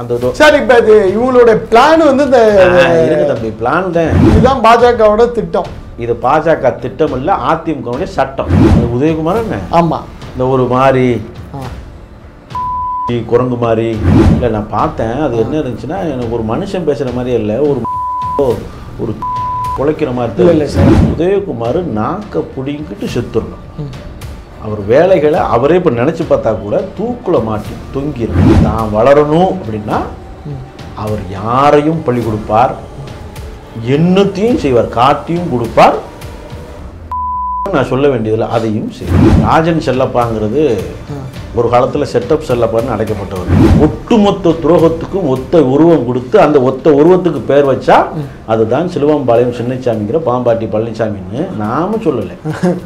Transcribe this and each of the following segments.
அந்த சார் இப்போ இது இவங்களோட பிளான் வந்து இந்த இருக்கு தம்பி, பிளான் தான். இதுதான் பாஜகவோட திட்டம். இது பாஜக திட்டம் இல்லை, அதிமுகவுடைய சட்டம். உதயகுமார் என்ன ஆமா இந்த ஒரு மாதிரி குரங்கு மாதிரி இல்லை, நான் பார்த்தேன். அது என்ன இருந்துச்சுன்னா, எனக்கு ஒரு மனுஷன் பேசுகிற மாதிரியே இல்லை, ஒரு குலைக்கிற மாதிரி இல்லை சார். உதயகுமார் நாக்க பிடிங்கிட்டு செத்துடணும். அவர் வேலைகளை அவரே இப்போ நினச்சி பார்த்தா கூட தூக்குல மாட்டி தொங்கிடும். தான் வளரணும் அப்படின்னா அவர் யாரையும் பழி கொடுப்பார், என்னத்தையும் செய்வார், காட்டியும் கொடுப்பார். நான் சொல்ல வேண்டியதில்லை, அதையும் செய்வார். ராஜன் செல்லப்பாங்கிறது ஒரு காலத்தில் செட்டப் செல்லப்பான்னு அழைக்கப்பட்டவர். ஒட்டுமொத்த துரோகத்துக்கும் ஒத்த உருவம் கொடுத்து அந்த ஒத்த உருவத்துக்கு பேர் வச்சா அதுதான் சிலுவம்பாளையம் சின்னசாமிங்கிற பாம்பாட்டி பழனிசாமின்னு நாம சொல்லலை,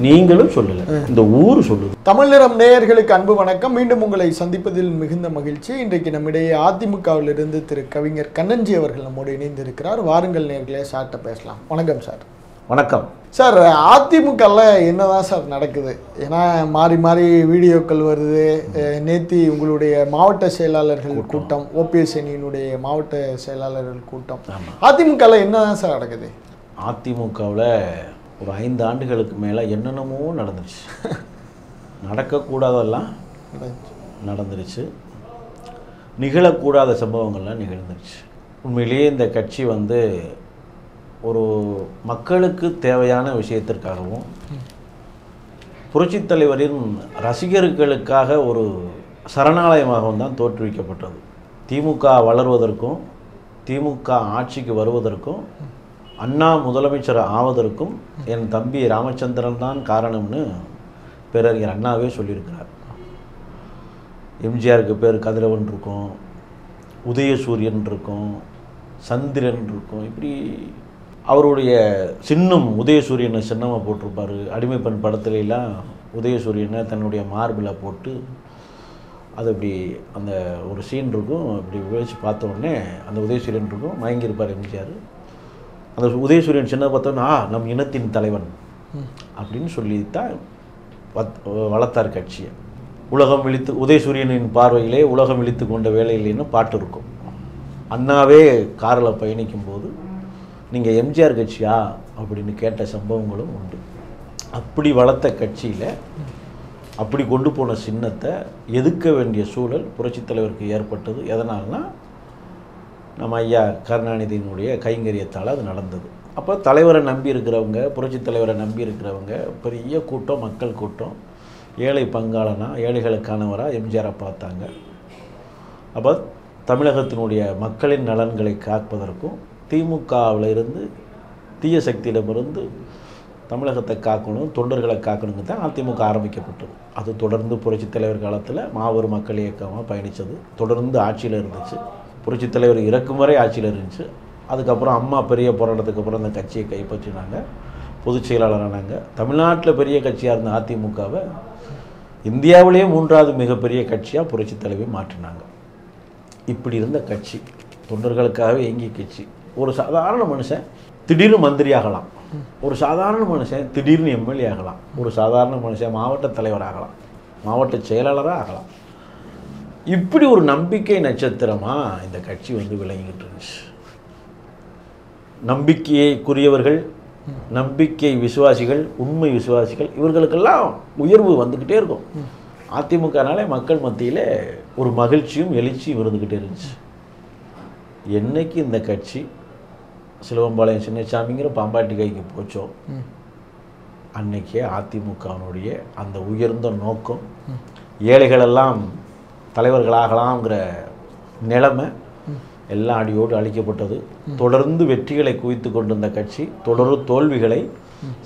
நீங்களும் சொல்லலை, இந்த ஊர் சொல்லுது. தமிழ் நிறம் நேயர்களுக்கு அன்பு வணக்கம். மீண்டும் உங்களை சந்திப்பதில் மிகுந்த மகிழ்ச்சி. இன்றைக்கு நம்மிடையே அதிமுகவிலிருந்து திரு கவிஞர் கண்ணன்ஜி அவர்கள் நம்மோடு இணைந்திருக்கிறார். வாருங்கள் நேயர்களே, சார்ட்ட பேசலாம். வணக்கம் சார். வணக்கம் சார். அதிமுகவில் என்னதான் சார் நடக்குது? ஏன்னா மாறி மாறி வீடியோக்கள் வருது. நேத்தி உங்களுடைய மாவட்ட செயலாளர்கள் கூட்டம், ஓபிஎஸ் அணியினுடைய மாவட்ட செயலாளர்கள் கூட்டம். அதிமுகவில் என்னதான் சார் நடக்குது? அதிமுகவில் ஒரு 5 ஆண்டுகளுக்கு மேலே என்னென்னமோ நடந்துருச்சு. நடக்கக்கூடாதெல்லாம் நடந்துருச்சு, நிகழக்கூடாத சம்பவங்கள்லாம் நிகழ்ந்துருச்சு. உண்மையிலேயே இந்த கட்சி வந்து ஒரு மக்களுக்கு தேவையான விஷயத்திற்காகவும் புரட்சித் தலைவரின் ரசிகர்களுக்காக ஒரு சரணாலயமாகவும் தான் தோற்றுவிக்கப்பட்டது. திமுக வளர்வதற்கும் திமுக ஆட்சிக்கு வருவதற்கும் அண்ணா முதலமைச்சர் ஆவதற்கும் என் தம்பி ராமச்சந்திரன் தான் காரணம்னு பேரறிஞர் அண்ணாவே சொல்லியிருக்கிறார். எம்ஜிஆருக்கு பேர் கதிரவன் இருக்கும், உதயசூரியன் இருக்கும், சந்திரன் இருக்கும். இப்படி அவருடைய சின்னம் உதயசூரியனை சின்னமாக போட்டிருப்பார். அடிமைப்பெண் படத்துலலாம் உதயசூரியனை தன்னுடைய மார்பில் போட்டு அது இப்படி அந்த ஒரு சீன் இருக்கும். இப்படி வச்சு பார்த்தோடனே அந்த உதயசூரியன் இருக்கும், மயங்கியிருப்பார் எம்ஜிஆர். அந்த உதயசூரியன் சின்ன பார்த்தோன்னா நம் இனத்தின் தலைவன் அப்படின்னு சொல்லித்தான் வளர்த்தார் கட்சியை. உலகம் விழித்து உதயசூரியனின் பார்வையிலே உலகம் விழித்து கொண்ட வேலையிலேன்னு பாட்டு இருக்கும். அண்ணாவே காரில் பயணிக்கும் போது நீங்கள் எம்ஜிஆர் கட்சியா அப்படின்னு கேட்ட சம்பவங்களும் உண்டு. அப்படி வளர்த்த கட்சியில் அப்படி கொண்டு போன சின்னத்தை எதிர்க்க வேண்டிய சூழல் புரட்சித் தலைவருக்கு ஏற்பட்டது. எதனால்னா நம்ம ஐயா கருணாநிதியினுடைய கைங்கரியத்தால் அது நடந்தது. அப்போ தலைவரை நம்பி இருக்கிறவங்க, புரட்சித் தலைவரை நம்பி இருக்கிறவங்க பெரிய கூட்டம், மக்கள் கூட்டம், ஏழை பங்காளனா ஏழைகளுக்கானவராக எம்ஜிஆரை பார்த்தாங்க. அப்போ தமிழகத்தினுடைய மக்களின் நலன்களை காப்பதற்கும் திமுகவில் இருந்து தீய சக்தியிடமிருந்து தமிழகத்தை காக்கணும், தொண்டர்களை காக்கணுங்க தான் அதிமுக ஆரம்பிக்கப்பட்டது. அது தொடர்ந்து புரட்சித் தலைவர் காலத்தில் மாபெரும் மக்கள் இயக்கமாக பயணித்தது. தொடர்ந்து ஆட்சியில் இருந்துச்சு. புரட்சித் தலைவர் இறக்கும் வரை ஆட்சியில் இருந்துச்சு. அதுக்கப்புறம் அம்மா பெரிய போராட்டத்துக்கு அப்புறம் அந்த கட்சியை கைப்பற்றினாங்க, பொதுச் செயலாளரானாங்க. தமிழ்நாட்டில் பெரிய கட்சியாக இருந்த அதிமுகவை இந்தியாவிலேயே 3வது மிகப்பெரிய கட்சியாக புரட்சித் தலைவர் மாற்றினாங்க. இப்படி இருந்த கட்சி, தொண்டர்களுக்காகவே இயங்கிய கட்சி. ஒரு சாதாரண மனுஷன் திடீர்னு மந்திரி ஆகலாம், ஒரு சாதாரண மனுஷன் திடீர்னு எம்எல்ஏ ஆகலாம், ஒரு சாதாரண மனுஷன் மாவட்ட தலைவர் ஆகலாம், மாவட்ட செயலாளராக ஆகலாம். இப்படி ஒரு நம்பிக்கை நட்சத்திரமாக இந்த கட்சி வந்து விளங்கிக்கிட்டு இருந்துச்சு. நம்பிக்கைக்குரியவர்கள், நம்பிக்கை விசுவாசிகள், உண்மை விசுவாசிகள், இவர்களுக்கெல்லாம் உயர்வு வந்துக்கிட்டே இருக்கும். அதிமுகனாலே மக்கள் மத்தியில் ஒரு மகிழ்ச்சியும் எழுச்சியும் இருந்துக்கிட்டே இருந்துச்சு. என்னைக்கு இந்த கட்சி சிலுவம்பாளையம் சின்னசாமிங்கிற பாம்பாட்டி கைக்கு போச்சோ அன்னைக்கே அதிமுகவினுடைய அந்த உயர்ந்த நோக்கம், ஏழைகளெல்லாம் தலைவர்களாகலாம்ங்கிற நிலைமை எல்லாம் அடியோடு அழிக்கப்பட்டது. தொடர்ந்து வெற்றிகளை குவித்து கொண்டிருந்த கட்சி தொடர் தோல்விகளை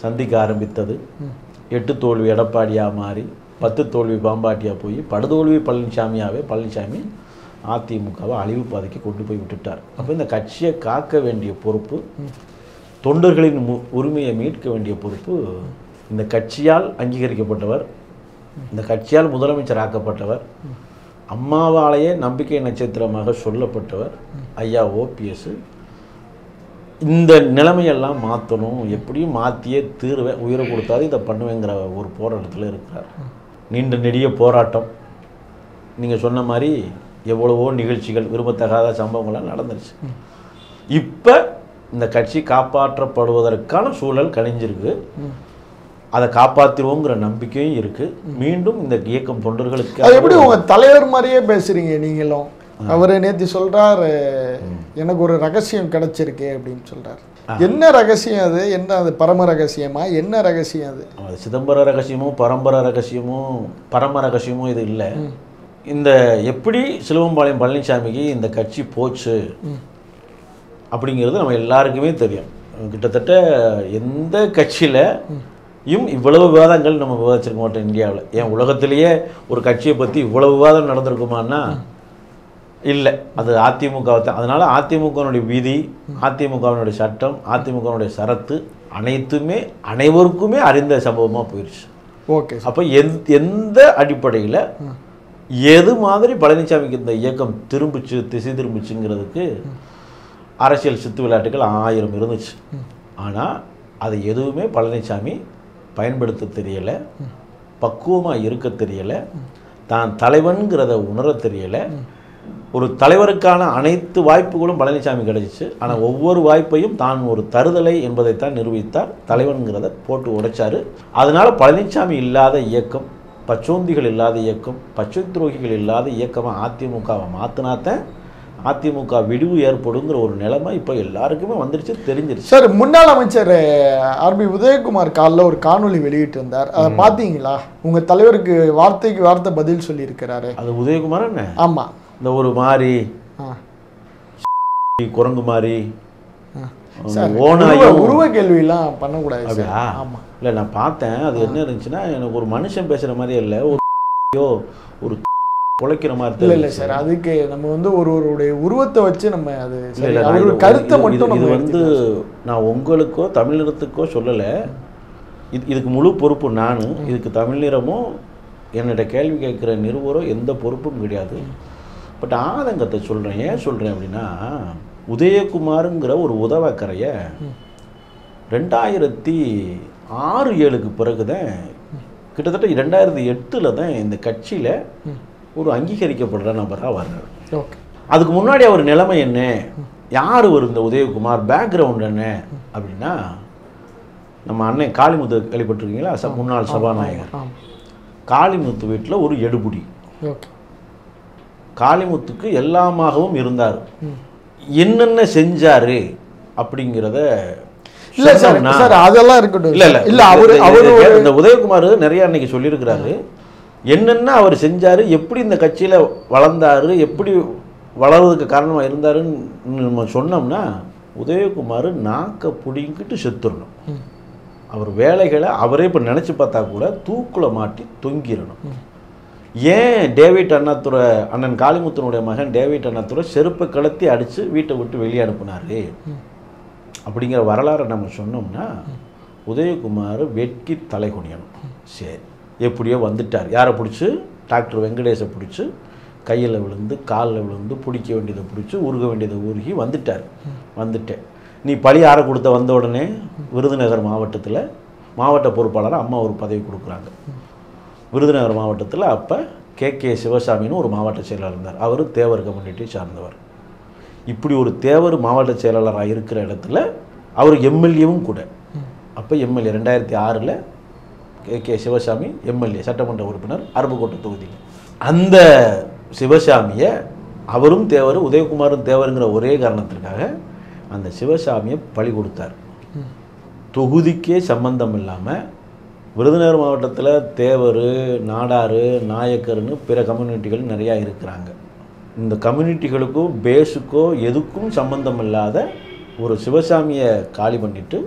சந்திக்க ஆரம்பித்தது. 8 தோல்வி எடப்பாடியாக மாறி 10 தோல்வி பாம்பாட்டியாக போய் படுதோல்வி பழனிசாமி அதிமுகவை அழிவு பாதைக்கு கொண்டு போய் விட்டுட்டார். அப்போ இந்த கட்சியை காக்க வேண்டிய பொறுப்பு, தொண்டர்களின் உரிமையை மீட்க வேண்டிய பொறுப்பு இந்த கட்சியால் அங்கீகரிக்கப்பட்டவர், இந்த கட்சியால் முதலமைச்சர் ஆக்கப்பட்டவர், அம்மாவாலேயே நம்பிக்கை நட்சத்திரமாக சொல்லப்பட்டவர் ஐயா ஓபிஎஸ். இந்த நிலைமையெல்லாம் மாற்றணும், எப்படியும் மாற்றியே தீர்வேன், உயிரை கொடுத்தாரு இதை பண்ணுவேங்கிற ஒரு போராட்டத்தில் இருக்கிறார். நீண்ட நெடிய போராட்டம். நீங்கள் சொன்ன மாதிரி எவ்வளவோ நிகழ்ச்சிகள், விரும்பத்தகாத சம்பவங்கள்லாம் நடந்துருச்சு. இப்போ இந்த கட்சி காப்பாற்றப்படுவதற்கான சூழல் கணிஞ்சிருக்கு. அதை காப்பாற்றிடுவோங்கிற நம்பிக்கையும் இருக்குது. மீண்டும் இந்த இயக்கம் தொண்டர்களுக்கு அது எப்படி உங்கள் தலைவர் மாதிரியே பேசுகிறீங்க நீங்களும்? அவர் நேற்று சொல்கிறார், எனக்கு ஒரு ரகசியம் கிடைச்சிருக்கு அப்படின்னு சொல்கிறார். என்ன ரகசியம் அது? என்ன அது? பரம ரகசியமா? என்ன ரகசியம் அது? அது சிதம்பர ரகசியமும் பரம்பரை ரகசியமும் பரம ரகசியமும் இது இல்லை. இந்த எப்படி சிலுவம்பாளையம் பழனிசாமிக்கு இந்த கட்சி போச்சு அப்படிங்கிறது நம்ம எல்லாருக்குமே தெரியும். கிட்டத்தட்ட எந்த கட்சியில் இவ்வளவு விவாதங்கள் நம்ம விவாதிச்சிருக்க மாட்டோம் இந்தியாவில். ஏன் உலகத்திலேயே ஒரு கட்சியை பற்றி இவ்வளவு விவாதம் நடந்திருக்குமான்னா இல்லை, அது அதிமுகவை தான். அதனால் அதிமுகனுடைய விதி, அதிமுகவினுடைய சட்டம், அதிமுகனுடைய சரத்து அனைத்துமே அனைவருக்குமே அறிந்த சம்பவமாக போயிடுச்சு. ஓகே. அப்போ எந்த அடிப்படையில் எது மாதிரி பழனிசாமிக்கு இந்த இயக்கம் திரும்பிச்சு, திசை திரும்பிச்சுங்கிறதுக்கு அரசியல் சித்து விளையாட்டுகள் 1000 இருந்துச்சு. ஆனால் அது எதுவுமே பழனிசாமி பயன்படுத்த தெரியலை, பக்குவமாக இருக்க தெரியலை, தான் தலைவன்கிறத உணர தெரியலை. ஒரு தலைவருக்கான அனைத்து வாய்ப்புகளும் பழனிசாமி கிடைச்சிச்சு. ஆனால் ஒவ்வொரு வாய்ப்பையும் தான் ஒரு தருதலை என்பதைத்தான் நிரூபித்தார். தலைவன்கிறத போட்டு உடைச்சார். அதனால் பழனிசாமி இல்லாத இயக்கம், பச்சோந்திகள் இல்லாத இயக்கம், பச்சை துரோகிகள் இல்லாத இயக்கமாக அதிமுகவை மாற்றினாத்தான் அதிமுக விடிவு ஏற்படுங்கிற ஒரு நிலைமை இப்போ எல்லாருக்குமே வந்துருச்சு, தெரிஞ்சிருச்சு. சார், முன்னாள் அமைச்சர் ஆர்பி உதயகுமார் காலைல ஒரு காணொலி வெளியிட்டு இருந்தார். அதை பார்த்தீங்களா? உங்கள் தலைவருக்கு வார்த்தைக்கு வார்த்தை பதில் சொல்லியிருக்கிறாரு. அது உதயகுமார் என்ன? ஆமாம். இந்த ஒரு மாதிரி குரங்கு மாதிரி உருவ கேள்வியெல்லாம் பண்ணக்கூடாது. ஆமாம். இல்லை, நான் பார்த்தேன். அது என்ன இருந்துச்சுன்னா, எனக்கு ஒரு மனுஷன் பேசுகிற மாதிரியே இல்லை, ஒரு குலைக்கிற மாதிரி. இல்லை சார், அதுக்கு நம்ம வந்து ஒருவருடைய உருவத்தை வச்சு நம்ம அது கருத்தை மட்டும் இது வந்து நான் உங்களுக்கோ தமிழினத்துக்கோ சொல்லலை. இதுக்கு முழு பொறுப்பு நான். இதுக்கு தமிழினமோ என்னோட கேள்வி கேட்குற நிருபரோ எந்த பொறுப்பும் கிடையாது. பட் ஆதங்கத்தை சொல்கிறேன். ஏன் சொல்கிறேன் அப்படின்னா, உதயகுமாருங்கிற ஒரு உதவக்கரையை 2006-07 பிறகு தான், கிட்டத்தட்ட 2008 தான் இந்த கட்சியில் ஒரு அங்கீகரிக்கப்படுற நபராக வர்றார். அதுக்கு முன்னாடி அவர் நிலைமை என்ன, யார் ஒரு இந்த உதயகுமார், பேக்ரவுண்ட் என்ன அப்படின்னா, நம்ம அண்ணன் காளிமுத்து கேள்விப்பட்டிருக்கீங்களா? முன்னாள் சபாநாயகர் காளிமுத்து வீட்டில் ஒரு எடுபுடி. காளிமுத்துக்கு எல்லாமாகவும் இருந்தார். என்னென்ன செஞ்சாரு அப்படிங்கிறத அதெல்லாம் இருக்கட்டும். இந்த உதயகுமார் நிறைய அன்னைக்கு சொல்லியிருக்கிறாரு. என்னென்ன அவர் செஞ்சாரு, எப்படி இந்த கட்சியில் வளர்ந்தாரு, எப்படி வளர்றதுக்கு காரணமாக இருந்தாருன்னு நம்ம சொன்னோம்னா, உதயகுமார் நாக்க பிடிங்கிட்டு செத்துடணும். அவர் வேலைகளை அவரே இப்போ நினச்சி பார்த்தா கூட தூக்குல மாட்டி தொங்கிடணும். ஏன் டேவிட் அண்ணாதுரை, அண்ணன் காளிமுத்தனுடைய மகன் டேவிட் அண்ணாதுரை செருப்பை கலத்தி அடித்து வீட்டை விட்டு வெளியே அனுப்புனாரு அப்படிங்கிற வரலாறை நம்ம சொன்னோம்னா, உதயகுமார் வெட்கி தலை குனியணும். சரி, எப்படியோ வந்துட்டார். யாரை பிடிச்சி? டாக்டர் வெங்கடேஷை பிடிச்சி கையில் விழுந்து காலில் விழுந்து பிடிக்க வேண்டியதை பிடிச்சி உருக வேண்டியதை உருகி வந்துட்டார். வந்துட்டேன். நீ பழி யாரை கொடுத்த? வந்த உடனே விருதுநகர் மாவட்டத்தில் மாவட்ட பொறுப்பாளர் அம்மா ஒரு பதவி கொடுக்குறாங்க. விருதுநகர் மாவட்டத்தில் அப்போ கே சிவசாமின்னு ஒரு மாவட்ட செயலாளர் இருந்தார். அவர் தேவர் கம்யூனிட்டியை சார்ந்தவர். இப்படி ஒரு தேவர் மாவட்ட செயலாளராக இருக்கிற இடத்துல அவர் எம்எல்ஏவும் கூட. அப்போ எம்எல்ஏ 2006 கே சிவசாமி எம்எல்ஏ, சட்டமன்ற உறுப்பினர், அருப்புக்கோட்டை தொகுதியில். அந்த சிவசாமியை அவரும் தேவர், உதயகுமாரும் தேவருங்கிற ஒரே காரணத்திற்காக அந்த சிவசாமியை பழி கொடுத்தார். தொகுதிக்கே சம்பந்தம் இல்லாமல் விருதுநகர் மாவட்டத்தில் தேவர், நாடார், நாயக்கர்னு பிற கம்யூனிட்டிகள் நிறையா இருக்கிறாங்க. இந்த கம்யூனிட்டிகளுக்கோ பேஸுக்கோ எதுக்கும் சம்பந்தம் இல்லாத ஒரு சிவசாமியை காலி பண்ணிவிட்டு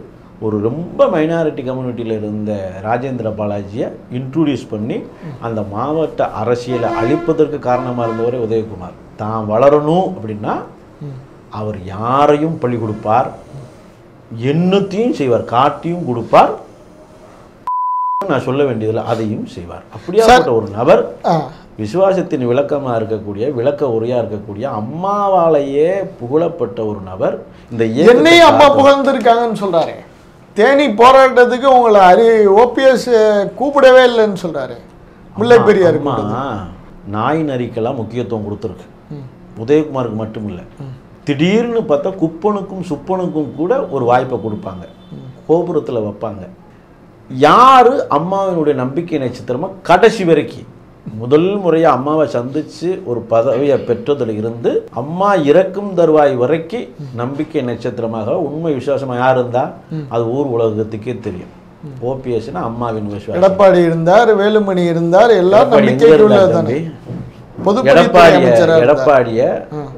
ஒரு ரொம்ப மைனாரிட்டி கம்யூனிட்டியில் இருந்த ராஜேந்திர பாலாஜியை இன்ட்ரடியூஸ் பண்ணி அந்த மாவட்ட அரசியலை அழிப்பதற்கு காரணமாக இருந்தவரே உதயகுமார். தான் வளரணும் அப்படின்னா அவர் யாரையும் பழி கொடுப்பார், என்னத்தையும் செய்வார், காட்டியும் கொடுப்பார், நான் சொல்ல வேண்டியதில்லை அதையும் செய்வார். அப்படியாப்பட்ட ஒரு நபர், விசுவாசத்தின் விளக்கமாக இருக்கக்கூடிய, விளக்க உரையாக இருக்கக்கூடிய, அம்மாவாலேயே புகழப்பட்ட ஒரு நபர். இந்த என்னையும் அம்மா புகழ்ந்துருக்காங்கன்னு சொல்றாரு. தேனி போராட்டத்துக்கு உங்களை ஓபிஎஸ் கூப்பிடவே இல்லைன்னு சொல்றாரு. முல்லை பெரியார் நாய் நரிக்கெல்லாம் முக்கியத்துவம் கொடுத்துருக்கு. உதயகுமாருக்கு மட்டும் இல்லை, திடீர்னு பார்த்தா குப்பனுக்கும் சுப்பனுக்கும் கூட ஒரு வாய்ப்பை கொடுப்பாங்க, கோபுரத்தில் வைப்பாங்க. யார் அம்மாவினுடைய நம்பிக்கை நட்சத்திரமாக கடைசி வரைக்கும் முதல் முறையாக அம்மாவை சந்தித்து ஒரு பதவியை பெற்றதில் இருந்து அம்மா இறக்கும் தருவாய் வரைக்கும் நம்பிக்கை நட்சத்திரமாக உண்மை விசுவாசமாக யார் இருந்தால் அது ஊர் உலகத்துக்கே தெரியும். ஓபிஎஸ்னா அம்மாவின் விசுவாசம். எடப்பாடி இருந்தார், வேலுமணி இருந்தார், எல்லாரும் எடப்பாடிய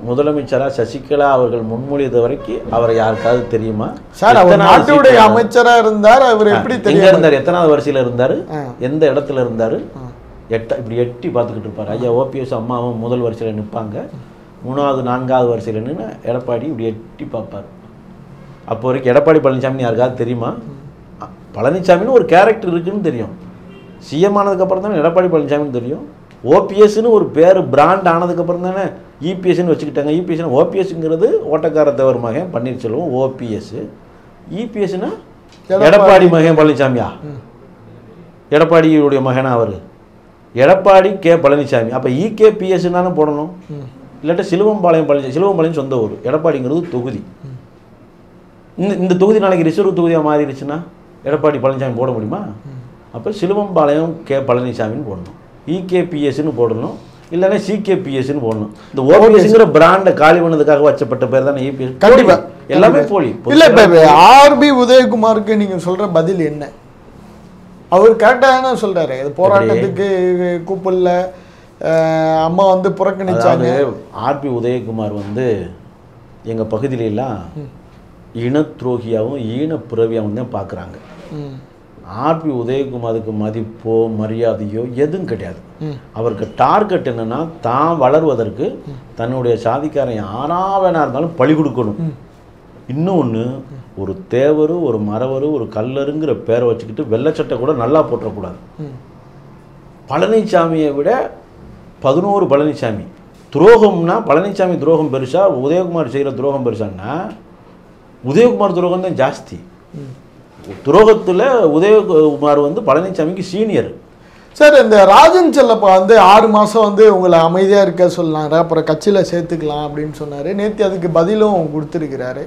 முதலமைச்சரா சசிகலா அவர்கள் முன்மொழித வரைக்கும் அவரை யாருக்காவது தெரியுமா? சார், அவர் நாட்டுடைய அமைச்சரா இருந்தார், அவர் எப்படி தெரியும் இருந்தார்? எத்தனாவது வரிசையில் இருந்தாரு? எந்த இடத்துல இருந்தாரு? இப்படி எட்டி பார்த்துக்கிட்டு இருப்பாரு. ஐயா ஓபிஎஸ் அம்மாவும் முதல் வரிசையில் நிற்பாங்க, 3வது 4வது வரிசையில் நின்று எடப்பாடி இப்படி எட்டி பார்ப்பார். அப்போ வரைக்கும் எடப்பாடி பழனிசாமி யாருக்காவது தெரியுமா? பழனிசாமின்னு ஒரு கேரக்டர் இருக்குன்னு தெரியும். சிஎம் ஆனதுக்கப்புறம் தானே எடப்பாடி பழனிசாமின்னு தெரியும். ஓபிஎஸ்ன்னு ஒரு பேர் பிராண்ட் ஆனதுக்கப்புறம் தானே இபிஎஸ்ன்னு வச்சுக்கிட்டாங்க. இபிஎஸ்னா ஓபிஎஸ்ங்கிறது ஓட்டக்கார தவறு மகன் பன்னீர்செல்வம் ஓபிஎஸ். இபிஎஸ்னா எடப்பாடி மகன் பழனிசாமியா? எடப்பாடியுடைய மகனா அவர்? எடப்பாடி கே பழனிசாமி. அப்போ இகேபிஎஸ் தானே போடணும், இல்லாட்ட சிலுவம்பாளையம் பழனிசாமி. சிலுவம்பாளையம் சொந்த ஊர், எடப்பாடிங்கிறது தொகுதி. இந்த தொகுதி நாளைக்கு ரிசர்வ் தொகுதியாக மாறிடுச்சுன்னா எடப்பாடி பழனிசாமி போட முடியுமா? அப்போ சிலுவம்பாளையம் கே பழனிசாமின்னு போடணும், இகேபிஎஸ்ன்னு போடணும், இல்லைன்னா சிகேபிஎஸ்ன்னு போடணும். இந்த ஓபிஎஸ்ங்கிற பிராண்டை காலி பண்ணதுக்காக வச்சப்பட்ட பேர் தானே இபிஎஸ். கண்டிப்பா எல்லாமே போலி. இல்லை, இப்போ ஆர்பி உதயகுமாருக்கு நீங்கள் சொல்கிற பதில் என்ன? அவர் கரெக்டாக தானே சொல்கிறாரு, இது போராட்டத்துக்கு கூப்பிடல, அம்மா வந்து புறக்கணிச்சாங்க. ஆர்பி உதயகுமார் வந்து எங்கள் பகுதியிலெல்லாம் இனத்துரோகியாகவும் ஈனப்புறவியாகவும் தான் பார்க்குறாங்க. ஆர்பி உதயகுமாருக்கு மதிப்போ மரியாதையோ எதுவும் கிடையாது. அவருக்கு டார்கெட் என்னன்னா, தான் வளர்வதற்கு தன்னுடைய சாதிக்காரன் யாராவனா இருந்தாலும் பழி கொடுக்கணும். இன்னொன்று, ஒரு தேவரு, ஒரு மரவரு, ஒரு கல்லருங்கிற பேரை வச்சுக்கிட்டு வெள்ளச்சட்டை கூட நல்லா போட்டக்கூடாது. பழனிசாமியை விட 11 பழனிசாமி துரோகம்னா, பழனிசாமி துரோகம் பெருசா, உதயகுமார் செய்கிற துரோகம் பெருசான்னா உதயகுமார் துரோகம் தான் ஜாஸ்தி. துரோகத்தில் உதயகுமார் வந்து பழனிசாமிக்கு சீனியர். சார், இந்த ராஜன் செல்லப்பா வந்து 6 மாதம் வந்து உங்களை அமைதியாக இருக்க சொன்னாங்க, அப்புறம் கட்சியில் சேர்த்துக்கலாம் அப்படின்னு சொன்னார். நேற்று அதுக்கு பதிலும் கொடுத்துருக்கிறாரு.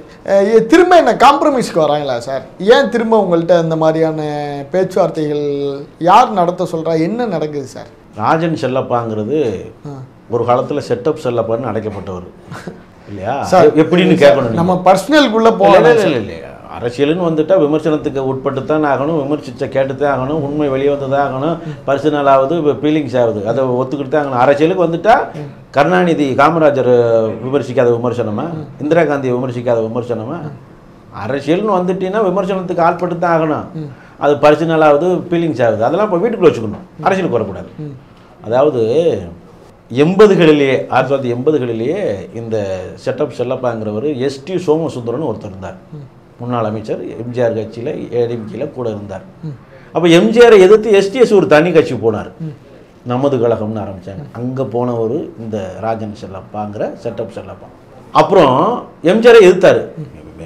திரும்ப என்ன காம்ப்ரமைஸ்க்கு வராங்களா சார்? ஏன் திரும்ப உங்கள்கிட்ட இந்த மாதிரியான பேச்சுவார்த்தைகள் யார் நடத்த சொல்கிறா? என்ன நடக்குது சார்? ராஜன் செல்லப்பாங்கிறது ஒரு காலத்தில் செட்டப் செல்லப்பான்னு அடைக்கப்பட்டவர் இல்லையா? எப்படின்னு கேட்கணும். நம்ம பர்சனலுக்குள்ளே போகலாம். இல்லையா, அரசியல்னு வந்துட்டால் விமர்சனத்துக்கு உட்பட்டு தான் ஆகணும், விமர்சித்த கேட்டு தான் ஆகணும், உண்மை வெளியே வந்து தான் ஆகணும், பர்சனலாவது ஃபீலிங்ஸ் ஆகுது, அதை ஒத்துக்கிட்டு தான் ஆகணும். அரசியலுக்கு வந்துட்டால் கருணாநிதி காமராஜர் விமர்சிக்காத விமர்சனமா, இந்திரா காந்தியை விமர்சிக்காத விமர்சனமா? அரசியல்னு வந்துட்டீங்கன்னா விமர்சனத்துக்கு ஆட்பட்டு தான் ஆகணும், அது பர்சனலாவது ஃபீலிங்ஸ் ஆகுது, அதெல்லாம் இப்போ வீட்டுக்குள்ளே வச்சுக்கணும், அரசியலுக்கு வரக்கூடாது. அதாவது 80களிலேயே 1980களிலேயே இந்த செட்டப் செல்லப்பாங்கிறவர் எஸ்டி சோமசுந்தரன் ஒருத்தர் இருந்தார், முன்னாள் அமைச்சர், எம்ஜிஆர் கட்சியில் ஏடிஎம்கேல கூட இருந்தார். அப்போ எம்ஜிஆரை எதிர்த்து எஸ்டிஎஸ் ஒரு தனி கட்சி போனார், நமது கழகம்னு ஆரம்பித்தாங்க. அங்கே போனவர் இந்த ராஜன் செல்லப்பாங்கிற செட்டப் செல்லப்பா. அப்புறம் எம்ஜிஆரை எதிர்த்தார்.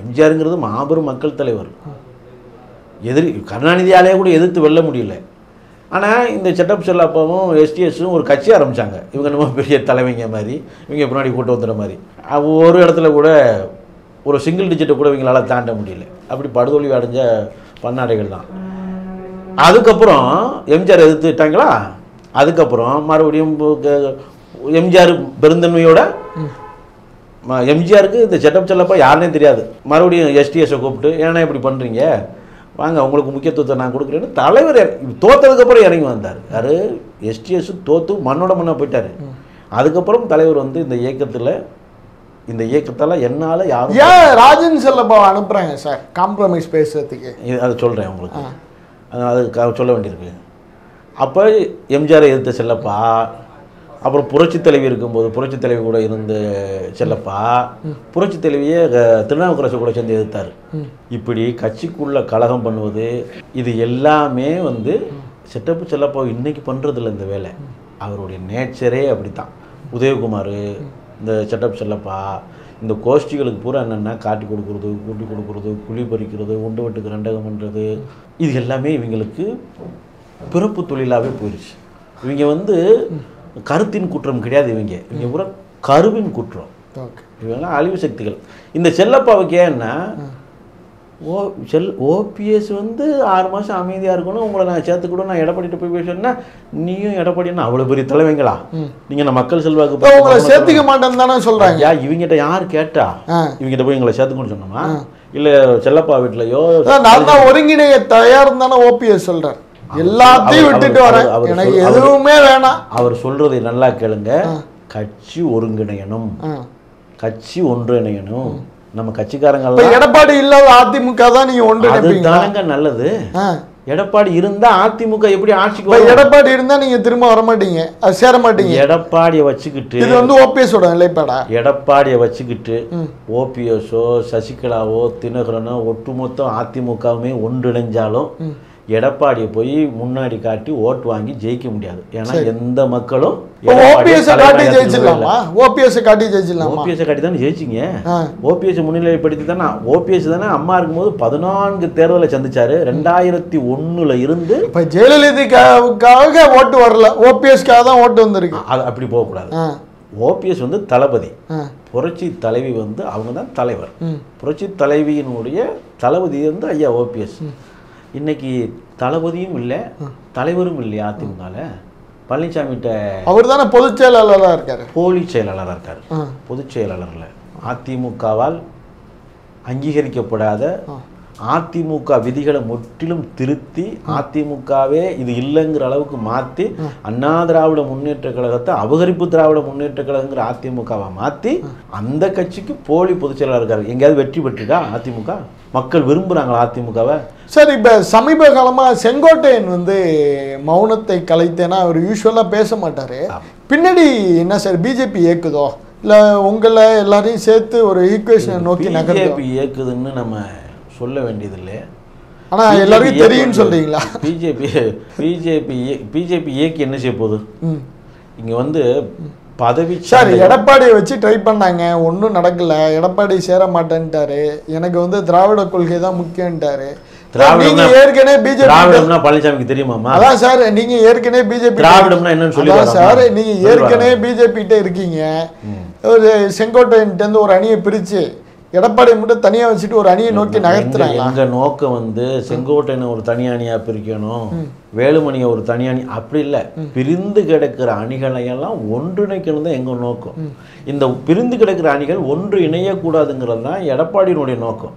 எம்ஜிஆருங்கிறது மாபெரும் மக்கள் தலைவர், கருணாநிதியாலே கூட எதிர்த்து வெல்ல முடியல. ஆனால் இந்த செட்டப் செல்லப்பாவும் எஸ்டிஎஸும் ஒரு கட்சி ஆரம்பித்தாங்க. இவங்க நம்ம பெரிய தலைவங்க மாதிரி, இவங்க பின்னாடி கூட்டு வந்துடுற மாதிரி. ஒரு இடத்துல கூட ஒரு சிங்கிள் டிஜிட்டை கூட இவங்களால் தாண்ட முடியல. அப்படி படுதோல்வி அடைஞ்ச பன்னாடைகள் தான். அதுக்கப்புறம் எம்ஜிஆர் எதிர்த்துட்டாங்களா, அதுக்கப்புறம் மறுபடியும் எம்ஜிஆர் பெருந்தன்மையோட எம்ஜிஆருக்கு இந்த செட்டப் செல்லப்பா யாருன்னே தெரியாது. மறுபடியும் எஸ்டிஎஸை கூப்பிட்டு, ஏன்னா இப்படி பண்ணுறீங்க, வாங்க உங்களுக்கு முக்கியத்துவத்தை நான் கொடுக்குறேன்னு தலைவர் தோற்றதுக்கப்புறம் இறங்கி வந்தார். யார்? எஸ்டிஎஸ் தோற்று மண்ணோட மண்ணாக போயிட்டார். அதுக்கப்புறம் தலைவர் வந்து இந்த இயக்கத்தால் என்னால் யாரும் ஏன் ராஜன் செல்லப்பாவை அனுப்புகிறாங்க சார் காம்ப்ரமைஸ் பேசுறதுக்கு? அதை சொல்கிறேன் உங்களுக்கு, அது சொல்ல வேண்டியிருக்கு. அப்போ எம்ஜிஆரை எதிர்த்த செல்லப்பா, அப்புறம் புரட்சித் தலைவி இருக்கும்போது புரட்சித் தலைவி கூட இருந்த செல்லப்பா புரட்சித் தலைவியை திருநாவுக்கரசு கூட சேர்ந்து எதிர்த்தார். இப்படி கட்சிக்குள்ள கலகம் பண்ணுவது இது எல்லாமே வந்து செட்டப்பு செல்லப்பா இன்னைக்கு பண்ணுறதில்ல இந்த வேலை. அவருடைய நேச்சரே அப்படி தான். உதயகுமார், இந்த செட்டப் செல்லப்பா, இந்த கோஷ்டிகளுக்கு பூரா என்னென்னா காட்டி கொடுக்குறது, கூட்டி கொடுக்குறது, குழி பறிக்கிறது, உண்டு வெட்டுக்கு ரெண்டகம் பண்ணுறது, இது எல்லாமே இவங்களுக்கு பிறப்பு தொழிலாகவே போயிடுச்சு. இவங்க வந்து கருத்தின் குற்றம் கிடையாது. இவங்க பூரா கருவின் குற்றம். ஓகே, இவங்கெல்லாம் அழிவு சக்திகள். இந்த செல்லப்பாவுக்கு ஏன்னா ஓபிஎஸ் வந்து 6 மாதம் அமைதியாக இருக்கணும், உங்களை நான் சேர்த்துக்கூட நான் எடப்பாடிட்டு போய் பேசுவேன்னா நீயும் எடப்பாடினா அவ்வளோ பெரிய தலைவங்களா? நீங்கள் நான் மக்கள் செல்வாக்கு உங்களை சேர்த்துக்க மாட்டேன்னு தானே சொல்கிறாங்க. இவங்ககிட்ட யார் கேட்டா? இவங்ககிட்ட போய் எங்களை சேர்த்துக்கணும்னு சொன்னோமா? இல்லை செல்லப்பா வீட்டிலையோ நான் தான் ஒருங்கிணைய தயார் தானே ஓபிஎஸ் சொல்கிறார். எல்லாத்தையும் விட்டுட்டு வரேன், எனக்கு எதுவுமே வேணாம். அவர் சொல்றதை நல்லா கேளுங்க. கட்சி ஒருங்கிணையணும், கட்சி ஒன்றிணையணும். நம்ம கட்சிக்காரங்க எடப்பாடி இல்லாத அதிமுக தான் நீங்க ஒன்றிணைப்பீங்க. நல்லது. எடப்பாடி இருந்தா அதிமுக எப்படி ஆட்சிக்கு? எடப்பாடி இருந்தா நீங்க திரும்ப வர மாட்டீங்க, அது சேர மாட்டீங்க. எடப்பாடியை வச்சுக்கிட்டு இது வந்து ஓபிஎஸ் ஓட நிலைப்பாடா? எடப்பாடியை வச்சுக்கிட்டு ஓபிஎஸோ சசிகலாவோ தினகரனோ ஒட்டுமொத்தம் அதிமுகவுமே ஒன்றிணைஞ்சாலும் எடப்பாடியை போய் முன்னாடி காட்டி ஓட்டு வாங்கி ஜெயிக்க முடியாது. ஏன்னா எந்த மக்களும் ஓபிஎஸ் காட்டி ஜெயிச்சிடலாமா? ஓபிஎஸ் காட்டி ஜெயிச்சிடலாமா? ஓபிஎஸ் காட்டி தானே ஜெயிச்சிங்க. ஓபிஎஸ் முன்னிலைப்படுத்தி தானே. ஓபிஎஸ் தானே அம்மா இருக்கும்போது 14 தேர்தலை சந்திச்சாரு. 2001 இருந்து இப்ப ஜெயலலிதாவுக்காக ஓட்டு வரல, ஓபிஎஸ்க்காக தான் ஓட்டு வந்திருக்கு. அது அப்படி போகக்கூடாது. ஓபிஎஸ் வந்து தளபதி, புரட்சி தலைவி வந்து அவங்க தான் தலைவர். புரட்சி தலைவியினுடைய தளபதி வந்து ஐயா ஓபிஎஸ். இன்னைக்கு தளபதியும் இல்லை தலைவரும் இல்லையா அதிமுகல? பழனிசாமிகிட்ட அவர் தானே பொதுச் செயலாளராக இருக்காரு. போலி செயலாளராக இருக்காரு. பொதுச் செயலாளர்ல அதிமுகவால் அங்கீகரிக்கப்படாத அதிமுக விதிகளை முற்றிலும் திருத்தி அதிமுகவே இது இல்லைங்கிற அளவுக்கு மாற்றி அண்ணா திராவிட முன்னேற்ற கழகத்தை அபகரிப்பு திராவிட முன்னேற்ற கழகங்கிற அதிமுகவை மாற்றி அந்த கட்சிக்கு போலி பொதுச் செயலாளர் இருக்காரு. எங்கேயாவது வெற்றி பெற்றுக்கா அதிமுக? மக்கள் விரும்புகிறாங்களா அதிமுகவை? சார், இப்போ சமீப காலமாக செங்கோட்டையன் வந்து மௌனத்தை கலைத்தேன்னா அவர் யூஸ்வலாக பேச மாட்டார். பின்னாடி என்ன சார் பிஜேபி இயக்குதோ இல்லை உங்களை எல்லாரையும் சேர்த்து ஒரு ஈக்குவேஷனை நோக்கி பிஜேபி இயக்குதுன்னு நம்ம சொல்ல வேண்டியதில்லை. ஆனால் எல்லாருக்கும் தெரியும்னு சொல்கிறீங்களா? பிஜேபி இயக்கி என்ன செய்ய போகுது? இங்கே வந்து பதவி சார் எடப்பாடியை வச்சு ட்ரை பண்ணாங்க, ஒன்றும் நடக்கல. எடப்பாடி சேர மாட்டேன்ட்டாரு, எனக்கு வந்து திராவிட கொள்கை தான் முக்கியன்ட்டாரு. ஏற்கனவே பிஜேபி பழனிசாமிக்கு தெரியுமாமா? அதான் சார், நீங்க ஏற்கனவே பிஜேபி திராவிடம்னா என்னன்னு சொல்லி சார் நீங்க ஏற்கனவே பிஜேபி கிட்ட இருக்கீங்க. ஒரு செங்கோட்டையன்ட்டு இருந்து ஒரு அணியை பிரிச்சு எடப்பாடி மட்டும் தனியா வச்சுட்டு ஒரு அணியை நோக்கி நகர்த்துறாங்க. எங்க நோக்கம் வந்து செங்கோட்டையனை ஒரு தனி அணியா பிரிக்கணும், வேலுமணியை ஒரு தனி அணி அப்படி இல்லை. பிரிந்து கிடக்கிற அணிகளை எல்லாம் ஒன்றிணைக்கணும் தான் எங்க நோக்கம். இந்த பிரிந்து கிடக்கிற அணிகள் ஒன்று இணையக்கூடாதுங்கிறது தான் எடப்பாடியினுடைய நோக்கம்.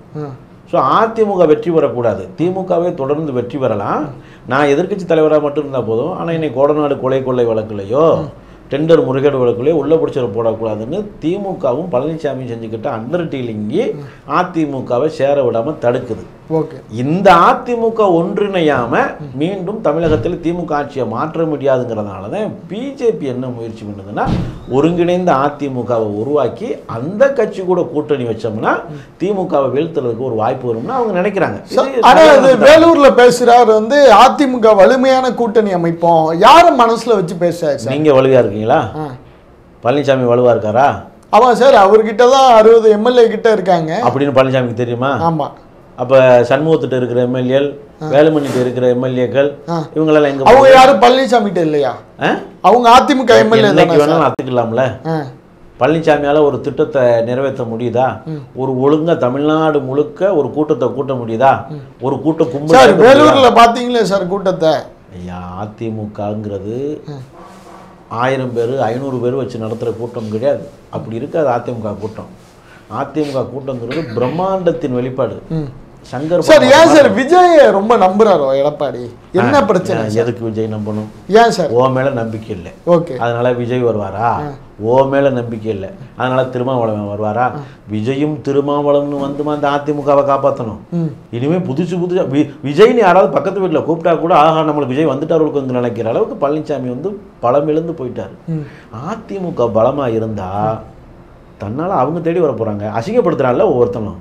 ஸோ அதிமுக வெற்றி பெறக்கூடாது, திமுகவே தொடர்ந்து வெற்றி பெறலாம். நான் எதிர்க்கட்சி தலைவராக மட்டும் இருந்தால் போதும். ஆனால் இன்னைக்கு கோடநாடு கொலை கொள்ளை வழக்குலையோ டெண்டர் முறைகேடு வழக்குலையோ உள்ள பிடிச்சத போடக்கூடாதுன்னு திமுகவும் பழனிசாமியும் செஞ்சுக்கிட்ட அண்டர் டீலிங்கி அதிமுகவை சேர விடாமல் தடுக்குது. இந்த அதிமுக ஒன்றிணையாம மீண்டும் தமிழகத்தில் திமுக ஆட்சியை மாற்ற முடியாதுங்கிறதுனால தான் பிஜேபி என்ன முயற்சி பண்ணுதுன்னா ஒருங்கிணைந்த அதிமுகவை உருவாக்கி அந்த கட்சி கூட கூட்டணி வச்சோம்னா திமுகவை வீழ்த்துறதுக்கு ஒரு வாய்ப்பு வரும்னு அவங்க நினைக்கிறாங்க. வேலூர்ல பேசுறாரு வந்து அதிமுக வலிமையான கூட்டணி அமைப்போம். யாரும் மனசுல வச்சு பேசுறாரு? நீங்க வலுவா இருக்கீங்களா? பழனிசாமி வலுவா இருக்காரா? ஆமா சார், அவர்கிட்ட தான் 60 எம்எல்ஏ கிட்ட இருக்காங்க அப்படின்னு பழனிசாமிக்கு தெரியுமா? ஆமா. அப்ப சண்முகத்திட்ட இருக்கிற எம்எல்ஏ, வேலுமணிட்ட இருக்கிற எம்எல்ஏக்கள் இவங்களெல்லாம் எங்க? அவங்க யாரும் பழனிசாமி கிட்ட இல்லையா? அவங்க அதிமுக எம்எல்ஏ வேணாலும் அத்துக்கலாம்ல. பழனிசாமியால ஒரு திட்டத்தை நிறைவேற்ற முடியுதா? ஒரு ஒழுங்கா தமிழ்நாடு முழுக்க ஒரு கூட்டத்தை கூட்ட முடியுதா? ஒரு கூட்டம் கும்பல் வேலூர்ல பாத்தீங்களே சார் கூட்டத்தை. ஐயா, அதிமுகங்கிறது 1000 பேர் 500 பேர் வச்சு நடத்துகிற கூட்டம் கிடையாது. அப்படி இருக்காது அதிமுக கூட்டம். அதிமுக கூட்டங்கிறது பிரம்மாண்டத்தின் வெளிப்பாடு. சங்கர் சார், ஏன் சார் விஜய் ரொம்ப நம்புறாரோ எடப்பாடி? என்ன பிரச்சனை? எதுக்கு விஜய் நம்பணும்? ஏன் சார்? ஓ மேல நம்பிக்கை இல்லை, ஓகே, அதனால விஜய் வருவாரா? ஓ மேல நம்பிக்கை இல்லை, அதனால திருமாவளவன் வருவாரா? விஜயும் திருமாவளவன் வந்து அந்த அதிமுகவை காப்பாற்றணும். இனிமே புதுசு விஜய்னு யாராவது பக்கத்து வீட்டில் கூப்பிட்டா கூட ஆஹா நம்மளுக்கு விஜய் வந்துட்டார்களுக்கு நினைக்கிற அளவுக்கு பழனிசாமி வந்து பலம் இழந்து போயிட்டாரு. அதிமுக பலமா இருந்தா தன்னால அவங்க தேடி வர போறாங்க. அசிங்கப்படுத்துறாங்கல்ல ஒவ்வொருத்தனும்.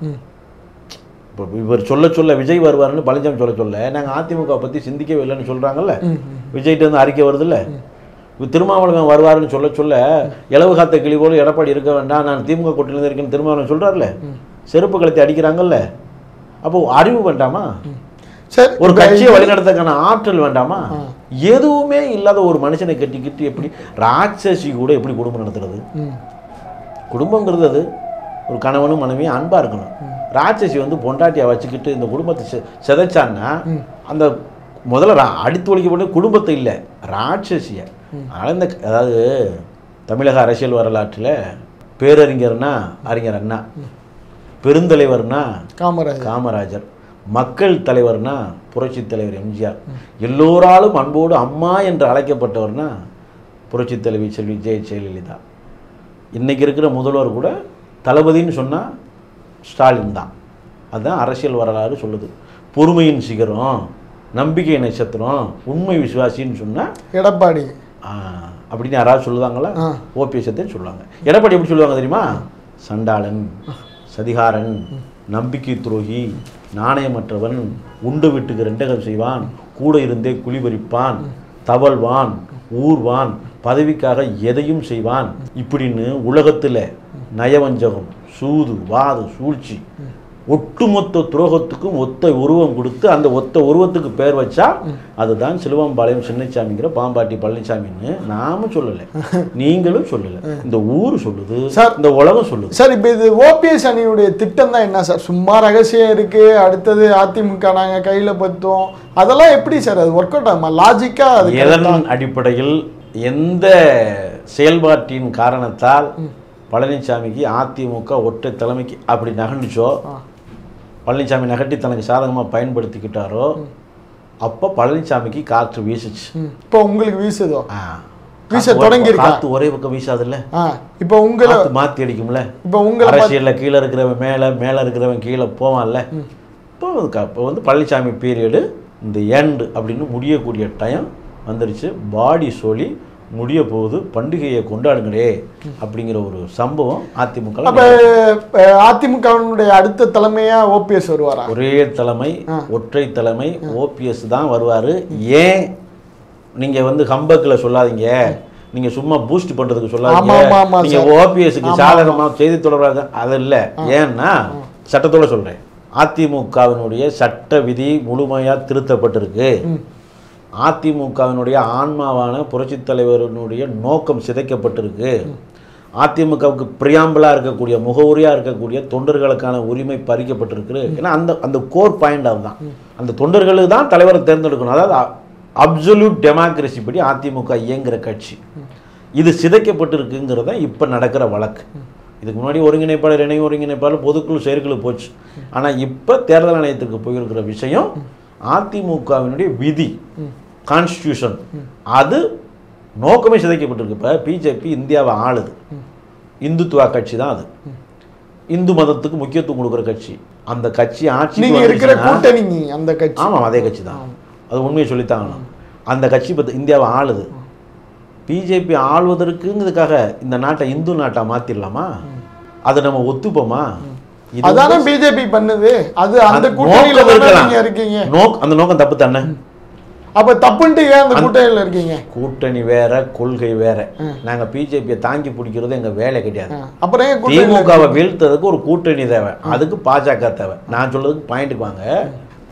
இப்போ இவர் சொல்ல விஜய் வருவாருன்னு பழனிசாமி சொல்ல நாங்கள் அதிமுக பற்றி சிந்திக்கவே இல்லைன்னு சொல்கிறாங்கல்ல. விஜய்கிட்ட வந்து அறிக்கை வருதுல்ல. திருமாவளவன் வருவாருன்னு சொல்ல இலவு காத்த கிளி போல எடப்பாடி இருக்க வேண்டாம், நான் திமுக கூட்டணியில் இருக்கேன்னு திருமாவளவன் சொல்கிறார்ல. செருப்பு கழுத்தை அடிக்கிறாங்கல்ல. அப்போ அறிவு வேண்டாமா? ஒரு கட்சியை வழிநடத்தக்கான ஆற்றல் வேண்டாமா? எதுவுமே இல்லாத ஒரு மனுஷனை கட்டிக்கிட்டு எப்படி ராட்சசி கூட எப்படி குடும்பம் நடத்துறது? குடும்பங்கிறது அது ஒரு கணவனும் மனைவியும் அன்பாக இருக்கணும். ராட்சசி வந்து பொண்டாட்டியை வச்சுக்கிட்டு இந்த குடும்பத்தை சிதைச்சான்னா அந்த முதல்ல அடித்து ஒழிக்கப்பட்ட குடும்பத்தை இல்லை, ராட்சசியை. அதனால் இந்த அதாவது தமிழக அரசியல் வரலாற்றில் பேரறிஞர்னா அறிஞர் அண்ணா, பெருந்தலைவர்னா காமராஜர், மக்கள் தலைவர்னா புரட்சித் தலைவர் எம்ஜிஆர், எல்லோராலும் அன்போடு அம்மா என்று அழைக்கப்பட்டவர்னா புரட்சித் தலைவி செல்வி ஜெயலலிதா. இன்றைக்கி இருக்கிற முதல்வர் கூட தளபதின்னு சொன்னால் ஸ்டாலின் தான். அதுதான் அரசியல் வரலாறு சொல்லுது. பொறுமையின் சிகரம், நம்பிக்கை நட்சத்திரம், உண்மை விசுவாசின்னு சொன்னால் எடப்பாடி அப்படின்னு யாராவது சொல்லுவாங்களா? ஓபிஎஸ்ஸத்தையும் சொல்லுவாங்க. எடப்பாடி எப்படி சொல்லுவாங்க தெரியுமா? சண்டாளன், சதிகாரன், நம்பிக்கை துரோகி, நாணயமற்றவன், உண்டு வீட்டுக்கு ரெண்டகம் செய்வான், கூட இருந்தே குழிபறிப்பான், தவழ்வான், ஊர்வான், பதவிக்காக எதையும் செய்வான், இப்படின்னு உலகத்தில் நயவஞ்சகம், சூது, வாது, சூழ்ச்சி, ஒட்டுமொத்த துரோகத்துக்கும் ஒத்த உருவம் கொடுத்து அந்த ஒத்த உருவத்துக்கு பேர் வச்சா அதுதான் சிலுவம்பாளையம் சின்னசாமிங்கிற பாம்பாட்டி பழனிசாமின்னு நாம சொல்லலை, நீங்களும் சொல்லலை, இந்த ஊர் சொல்லுது சார், இந்த உலகம் சொல்லுது சார். இப்போ இது ஓபிஎஸ் அணியுடைய திட்டம் தான் என்ன சார்? சும்மா ரகசியம் இருக்கு, அடுத்தது அதிமுக நாங்க கையில பத்தோம், அதெல்லாம் எப்படி சார் அது ஒர்க் அவுட் ஆகுமா? லாஜிக்கா எதன் அடிப்படையில் எந்த செயல்பாட்டின் காரணத்தால் பழனிசாமிக்கு அதிமுக ஒற்றை தலைமைக்கு அப்படி நகர்ந்துச்சோ, பழனிசாமி நகட்டி தனக்கு சாதகமாக பயன்படுத்திக்கிட்டாரோ, அப்போ பழனிசாமிக்கு காற்று வீசுச்சு. இப்போ உங்களுக்கு வீசுதோ? வீச தொடங்கி காற்று ஒரே பக்கம் வீசாது இல்லை, இப்போ உங்களை மாற்றி அடிக்கும்ல. இப்போ உங்களை அரசியலில் கீழே இருக்கிறவன் மேலே இருக்கிறவன் கீழே போவான்ல. இப்போ வந்து பழனிசாமி பீரியடு இந்த எண்டு அப்படின்னு முடியக்கூடிய டைம் வந்துடுச்சு. பாடி சொல்லி முடிய போகுது, பண்டிகையை கொண்டாடுங்களே அப்படிங்கிற ஒரு சம்பவம் அதிமுக. அதிமுகவினுடைய அடுத்த தலைமையா ஓபிஎஸ் வருவாரா? ஒரே தலைமை, ஒற்றை தலைமை, ஓபிஎஸ் தான் வருவார். ஏன் நீங்க வந்து ஹம்பக்கில் சொல்லாதீங்க, நீங்க சும்மா பூஸ்ட் பண்றதுக்கு சொல்லாதீங்க, நீங்க ஓபிஎஸ்க்கு சாதகமா செய்தி தொடர்பாக அது இல்லை. ஏன்னா சட்டத்தோட சொல்றேன், அதிமுகவினுடைய சட்ட விதி முழுமையா திருத்தப்பட்டிருக்கு. அதிமுகவினுடைய ஆன்மாவான புரட்சித் தலைவரினுடைய நோக்கம் சிதைக்கப்பட்டிருக்கு. அதிமுகவுக்கு பிரியாம்பிளாக இருக்கக்கூடிய, முகவுரியாக இருக்கக்கூடிய தொண்டர்களுக்கான உரிமை பறிக்கப்பட்டிருக்கு. ஏன்னா அந்த கோர் பாயிண்ட் அதுதான். அந்த தொண்டர்களுக்கு தான் தலைவரை தேர்ந்தெடுக்கணும். அதாவது அப்சல்யூட் டெமோக்ரஸி படி அதிமுக இயங்குகிற கட்சி. இது சிதைக்கப்பட்டிருக்குங்கிறத இப்போ நடக்கிற வழக்கு. இதுக்கு முன்னாடி ஒருங்கிணைப்பாளர், இணை ஒருங்கிணைப்பாளர், பொதுக்குழு, செயற்குழு போச்சு. ஆனால் இப்போ தேர்தல் ஆணையத்துக்கு போயிருக்கிற விஷயம் அதிமுகவினுடைய விதி, கான்ஸ்டியூஷன், அது நோக்கமே சிதைக்கப்பட்டிருக்கு. இப்போ பிஜேபி இந்தியாவை ஆளுது, இந்துத்துவா கட்சி தான் அது, இந்து மதத்துக்கு முக்கியத்துவம் கொடுக்குற கட்சி. அந்த கட்சி ஆட்சி இருக்கிற கூட்டணி அந்த கட்சி, ஆமாம் அதே கட்சி தான், அது உண்மையை சொல்லித்தாங்க. அந்த கட்சி இப்போ இந்தியாவை ஆளுது. பிஜேபி ஆளுவதற்குங்கிறதுக்காக இந்த நாட்டை இந்து நாட்டை மாற்றிடலாமா? அதை நம்ம ஒத்துப்போமா? அதான பிஜேபி பண்ணுது. அது அந்த கூட்டணியில இருக்கீங்க, அந்த நோக்கம் தப்பு தானே. அப்ப தப்புன்ட்டு ஏன் அந்த கூட்டணியில இருக்கீங்க? கூட்டணி வேற, கொள்கை வேற. நாங்க பிஜேபியை தாங்கி பிடிக்கிறது எங்க வேலை கிடையாது. அப்புறம் திமுகவை வீழ்த்ததுக்கு ஒரு கூட்டணி தேவை, அதுக்கு பாஜக தேவை. நான் சொல்றதுக்கு பாயிண்ட்டுக்கு வாங்க.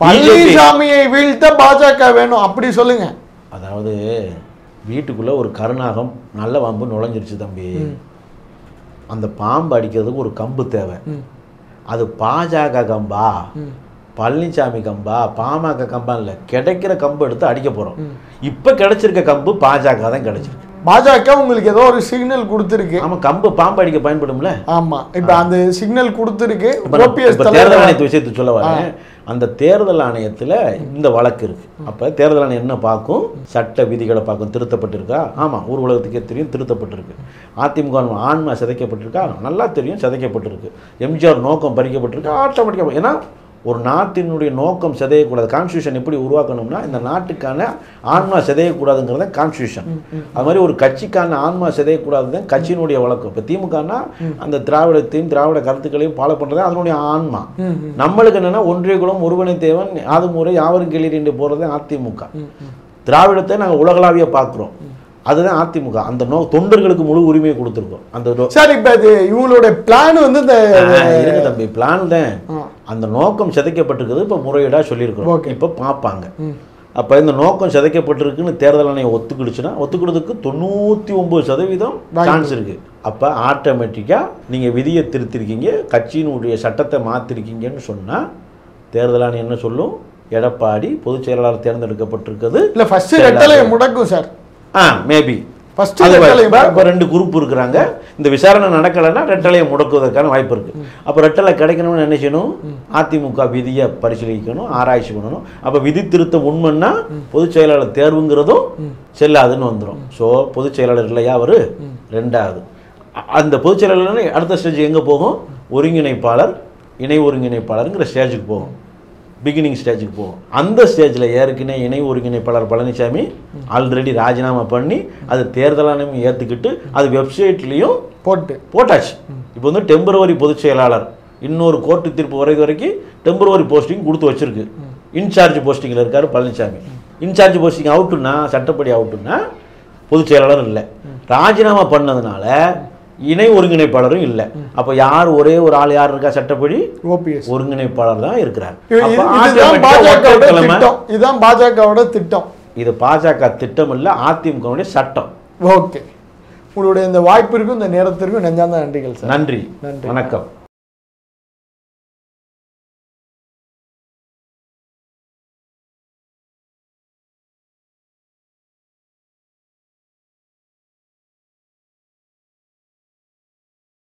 பழனிசாமியை வீழ்த்த பாஜக வேணும் அப்படி சொல்லுங்க. அதாவது வீட்டுக்குள்ள ஒரு கருநாகம் நல்ல பாம்பு நுழைஞ்சிருச்சு தம்பி, அந்த பாம்பு அடிக்கிறதுக்கு ஒரு கம்பு தேவை. அது பாஜக கம்பா, பழனிசாமி கம்பா, பாமக கம்பா இல்லை, கிடைக்கிற கம்பு எடுத்து அடிக்க போறோம். இப்ப கிடைச்சிருக்க கம்பு பாஜக தான் கிடைச்சிருக்கு. பாஜக உங்களுக்கு ஏதோ ஒரு சிக்னல் கொடுத்துருக்கு. ஆமா, கம்பு பாம்பு அடிக்க பயன்படும்ல. ஆமா, இப்ப அந்த சிக்னல் கொடுத்துருக்கு. தேர்தல் ஆணையத்தை விஷயத்தை சொல்ல வரேன். அந்த தேர்தல் ஆணையத்தில் இந்த வழக்கு இருக்கு. அப்போ தேர்தல் ஆணையம் என்ன பார்க்கும்? சட்ட விதிகளை பார்க்கும். திருத்தப்பட்டிருக்கா? ஆமாம், ஊர் உலகத்துக்கே தெரியும் திருத்தப்பட்டிருக்கு. அதிமுக ஆன்மா சிதைக்கப்பட்டிருக்கா? நல்லா தெரியும் சிதைக்கப்பட்டிருக்கு. எம்ஜிஆர் நோக்கம் பறிக்கப்பட்டிருக்கு ஆட்டோமேட்டிக்காக. ஏன்னா ஒரு நாட்டினுடைய நோக்கம் சிதையக்கூடாது. கான்ஸ்டியூஷன் எப்படி உருவாக்கணும்னா இந்த நாட்டுக்கான ஆன்மா சிதையக்கூடாதுங்கிறத கான்ஸ்டியூஷன். அது மாதிரி ஒரு கட்சிக்கான ஆன்மா சிதையக்கூடாதுதான் கட்சியினுடைய வழக்கம். இப்போ திமுகனா அந்த திராவிடத்தையும் திராவிட கருத்துக்களையும் ஃபாலோ பண்ணுறது அதனுடைய ஆன்மா. நம்மளுக்கு என்னென்னா ஒன்றிய குலம் ஒருவனை தேவன் யாது முறை யாவரும் கேள்வி என்று போகிறது அதிமுக. திராவிடத்தை நாங்கள் உலகளாவிய பார்க்குறோம், அதுதான் அதிமுக. அந்த தொண்டர்களுக்கு முழு உரிமையை கொடுத்துருக்கோம். அந்த சார் இப்போ இது இவங்களோட பிளான் வந்து இந்த இருக்கு தம்பி, பிளான் தான். அந்த நோக்கம் சிதைக்கப்பட்டிருக்குது. இப்போ முறையீடாக சொல்லியிருக்கிறோம். இப்போ பார்ப்பாங்க. அப்போ இந்த நோக்கம் சிதைக்கப்பட்டிருக்குன்னு தேர்தல் ஆணையம் ஒத்துக்கிடுச்சுன்னா ஒத்துக்கிடுறதுக்கு 99% சான்ஸ் இருக்குது. அப்போ ஆட்டோமேட்டிக்காக நீங்கள் விதியை திருத்திருக்கீங்க, கட்சியினுடைய சட்டத்தை மாற்றிருக்கீங்கன்னு சொன்னால் தேர்தல் ஆணையம் என்ன சொல்லும், எடப்பாடி பொதுச் செயலாளர் தேர்ந்தெடுக்கப்பட்டிருக்கிறது. இல்லை ஃபஸ்ட்டு ரெட்டலையை முடக்கும் சார். மேபி ஃபஸ்ட்டு இப்போ 2 குரூப் இருக்கிறாங்க. இந்த விசாரணை நடக்கலைன்னா ரெட்டலையை முடக்குவதற்கான வாய்ப்பு இருக்குது. அப்போ ரெட்டலை கிடைக்கணும்னு என்ன செய்யணும், அதிமுக விதியை பரிசீலிக்கணும், ஆராய்ச்சி பண்ணணும். அப்போ விதி திருத்தம் உண்மைன்னா பொதுச் செயலாளர் தேர்வுங்கிறதும் செல்லாதுன்னு வந்துடும். ஸோ பொதுச் செயலாளர் இல்லையா அவர், 2வது அந்த பொதுச் செயலாளர் அடுத்த ஸ்டேஜ் எங்கே போகும், ஒருங்கிணைப்பாளர் இணை ஒருங்கிணைப்பாளருங்கிற ஸ்டேஜுக்கு போகும், பிகினிங் ஸ்டேஜுக்கு போகும். அந்த ஸ்டேஜில் ஏற்கனவே இணை ஒருங்கிணைப்பாளர் பழனிசாமி ஆல்ரெடி ராஜினாமா பண்ணி அது தேர்தல் ஆணையம் ஏற்றுக்கிட்டு அது வெப்சைட்லேயும் போட்டாச்சு. இப்போ வந்து டெம்பரவரி பொதுச் செயலாளர் இன்னொரு கோர்ட்டு தீர்ப்பு வரைக்கும் டெம்பரவரி போஸ்டிங் கொடுத்து வச்சிருக்கு. இன்சார்ஜ் போஸ்டிங்கில் இருக்கார் பழனிசாமி. இன்சார்ஜ் போஸ்டிங் அவுட்டுன்னா, சட்டப்படி அவுட்டுன்னா பொதுச் செயலாளர் இல்லை. ராஜினாமா பண்ணதுனால இணை ஒருங்கிணைப்பாளரும் இல்லை. அப்போ யார் ஒரே ஒரு ஆள் யார் இருக்கா, சட்டப்படி ஒருங்கிணைப்பாளர் தான் இருக்கிறார். இதுதான் பாஜகவோட திட்டம். இது பாஜக திட்டம் இல்லை, அதிமுகவுடைய சட்டம். ஓகே, உங்களுடைய இந்த வாய்ப்பிற்கும் இந்த நேரத்திற்கும் நெஞ்சார்ந்த நன்றிகள் சார். நன்றி, வணக்கம்.